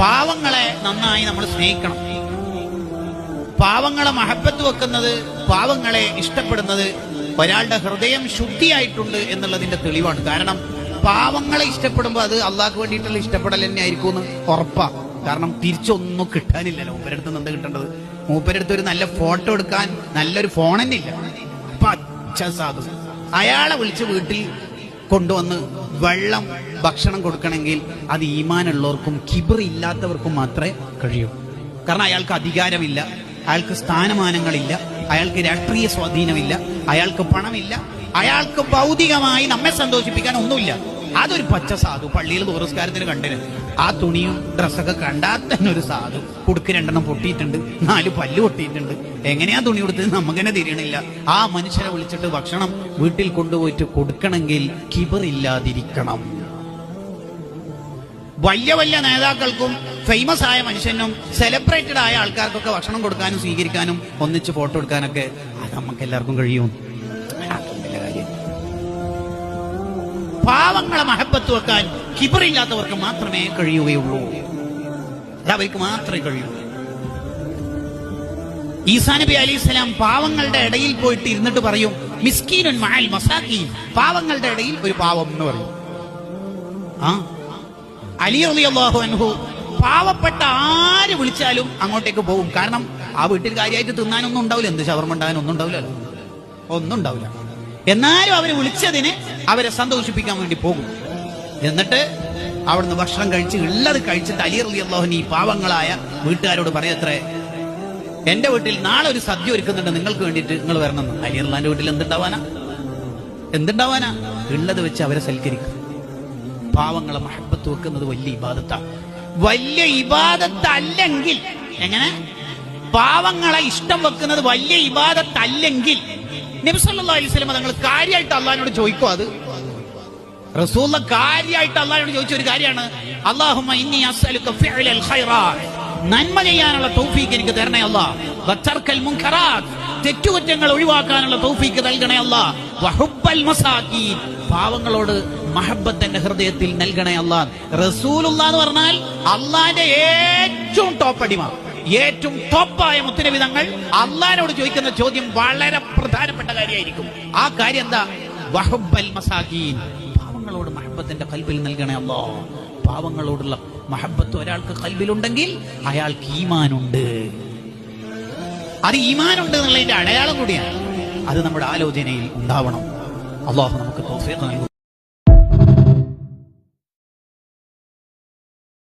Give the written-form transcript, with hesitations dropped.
പാവങ്ങളെ നന്നായി നമ്മൾ സ്നേഹിക്കണം. പാവങ്ങളെ മഹബത്ത് വെക്കുന്നത്, പാവങ്ങളെ ഇഷ്ടപ്പെടുന്നത് ഒരാളുടെ ഹൃദയം ശുദ്ധിയായിട്ടുണ്ട് എന്നുള്ളതിന്റെ തെളിവാണ്. കാരണം പാവങ്ങളെ ഇഷ്ടപ്പെടുമ്പോൾ അത് അള്ളാഹ്ക്ക് വേണ്ടിയിട്ടുള്ള ഇഷ്ടപ്പെടൽ തന്നെ ആയിരിക്കും എന്ന് ഉറപ്പാ. കാരണം തിരിച്ചൊന്നും കിട്ടാനില്ലല്ലോ. മൂപ്പരടുത്ത് നിന്ന് കിട്ടേണ്ടത്, മൂപ്പരടുത്ത് ഒരു നല്ല ഫോട്ടോ എടുക്കാൻ നല്ലൊരു ഫോൺ തന്നെ ഇല്ല. പച്ച സാധു അയാളെ വിളിച്ച് വീട്ടിൽ കൊണ്ടുവന്ന് വെള്ളം ഭക്ഷണം കൊടുക്കണമെങ്കിൽ അത് ഈമാനുള്ളവർക്കും കിബർ ഇല്ലാത്തവർക്കും മാത്രമേ കഴിയൂ. കാരണം അയാൾക്ക് അധികാരമില്ല, അയാൾക്ക് സ്ഥാനമാനങ്ങളില്ല, അയാൾക്ക് രാഷ്ട്രീയ സ്വാധീനമില്ല, അയാൾക്ക് പണമില്ല, അയാൾക്ക് ഭൗതികമായി നമ്മെ സന്തോഷിപ്പിക്കാൻ ഒന്നുമില്ല. അതൊരു പച്ച സാധു പള്ളിയിൽ പുരസ്കാരത്തിന് കണ്ടിന് ആ തുണിയും ഡ്രസ്സൊക്കെ കണ്ടാൽ തന്നെ ഒരു സാധു. കുടുക്ക് 2 പൊട്ടിയിട്ടുണ്ട്, 4 പല്ല് പൊട്ടിയിട്ടുണ്ട്. എങ്ങനെയാ തുണി കൊടുത്തത് നമുക്കെന്നെ തിരിയണില്ല. ആ മനുഷ്യനെ വിളിച്ചിട്ട് ഭക്ഷണം വീട്ടിൽ കൊണ്ടുപോയിട്ട് കൊടുക്കണമെങ്കിൽ കിബറില്ലാതിരിക്കണം. വലിയ വലിയ നേതാക്കൾക്കും ഫേമസ് ആയ മനുഷ്യനും സെലിബ്രേറ്റഡ് ആയ ആൾക്കാർക്കൊക്കെ ഭക്ഷണം കൊടുക്കാനും സ്വീകരിക്കാനും ഒന്നിച്ച് ഫോട്ടോ എടുക്കാനൊക്കെ അത് നമുക്ക് എല്ലാവർക്കും കഴിയും. പാവങ്ങളെ മഹബത്ത് വെക്കാൻ കിബറില്ലാത്തവർക്ക് മാത്രമേ കഴിയുകയുള്ളൂ. അവർക്ക് മാത്രമേ കഴിയൂ. ഈസാ നബി അലൈഹിസ്സലാം പാവങ്ങളുടെ ഇടയിൽ പോയിട്ട് ഇരുന്നിട്ട് പറയും, മിസ്കീനുൻ മഅൽ മസാകീൻ, പാവങ്ങളുടെ ഇടയിൽ ഒരു പാവം എന്ന് പറയും. അലി റളിയല്ലാഹു അൻഹു പാവപ്പെട്ട ആര് വിളിച്ചാലും അങ്ങോട്ടേക്ക് പോകും. കാരണം ആ വീട്ടിൽ കാര്യമായിട്ട് തിന്നാനൊന്നും ഉണ്ടാവില്ല, എന്ത് ഷവർമ ഉണ്ടാകാനൊന്നും ഉണ്ടാവില്ലല്ലോ, ഒന്നും ഉണ്ടാവില്ല. എന്നാലും അവരെ വിളിച്ചതിന് അവരെ സന്തോഷിപ്പിക്കാൻ വേണ്ടി പോകും. എന്നിട്ട് അവിടുന്ന് ഭക്ഷണം കഴിച്ച് ഉള്ളത് കഴിച്ചിട്ട് അലി റളിയല്ലാഹു അൻഹു ഈ പാവങ്ങളായ വീട്ടുകാരോട് പറയത്രേ, എന്റെ വീട്ടിൽ നാളെ ഒരു സദ്യ ഒരുക്കുന്നുണ്ട്, നിങ്ങൾക്ക് വേണ്ടിയിട്ട് നിങ്ങൾ വരണം. അലി റളിയല്ലാഹുവിന്റെ വീട്ടിൽ എന്തുണ്ടാവാനാ ഉള്ളത് വെച്ച് അവരെ സൽക്കരിക്കും. പാവങ്ങളെ മഹബത്ത് വെക്കുന്നത് വലിയ ഇബാദത്താണ്. വലിയ ഇബാദത്തല്ലെങ്കിൽ, എങ്ങനെ പാവങ്ങളെ ഇഷ്ടം വെക്കുന്നത് വലിയ ഇബാദത്തല്ലെങ്കിൽ നബി സല്ലല്ലാഹു അലൈഹി വസല്ലം തങ്ങൾ കാര്യമായിട്ട് അള്ളാഹിനോട് ചോദിക്കും. അത് റസൂലുള്ള കാര്യമായിട്ട് അള്ളാഹിനോട് ചോദിച്ച ഒരു കാര്യമാണ്, അല്ലാഹുമ്മ ഇന്നി അസ്അലുക ഫിഅലൽ ഖൈറാത്ത്, നന്മ ചെയ്യാനുള്ള തൗഫീഖ് എനിക്ക് തരണേ അല്ലാഹ്, വതർക്കൽ മുൻകറാത്ത്, തെറ്റുകുറ്റങ്ങൾ ഒഴിവാക്കാനുള്ള തൗഫീഖ് നൽകണേ അല്ലാഹ്, വഹുബ്ബൽ മസാകീൻ, പാവങ്ങളോട് മഹബത്ത് എന്റെ ഹൃദയത്തിൽ നൽകണേ അല്ലാഹ്. റസൂലുള്ള എന്ന് പറഞ്ഞാൽ അള്ളാഹിന്റെ ഏറ്റവും ടോപ്പ് അടിമ, ഏറ്റവും ടോപ്പായ മുത്തുനബി തങ്ങൾ അള്ളാഹിനോട് ചോദിക്കുന്ന ചോദ്യം വളരെ പ്രധാനപ്പെട്ട കാര്യമായിരിക്കും. ആ കാര്യം എന്താ? വഹുബ്ബൽ മസാകീൻ, പാവങ്ങളോട് മഹബത്തിന്റെ ഖൽബിൽ നൽകണേ അല്ലാഹ്. പാവങ്ങളോടുള്ള മഹബത്ത് ഒരാൾക്ക് ഖൽബിലുണ്ടെങ്കിൽ അയാൾക്ക് ഈമാനുണ്ട്. അത് ഈമാനുണ്ട് എന്നുള്ളതിന്റെ അടയാളം കൂടിയാണ്. അത് നമ്മുടെ ആലോചനയിൽ ഉണ്ടാവണം. അല്ലാഹു നമുക്ക് തൗഫീഖ് നൽകട്ടെ.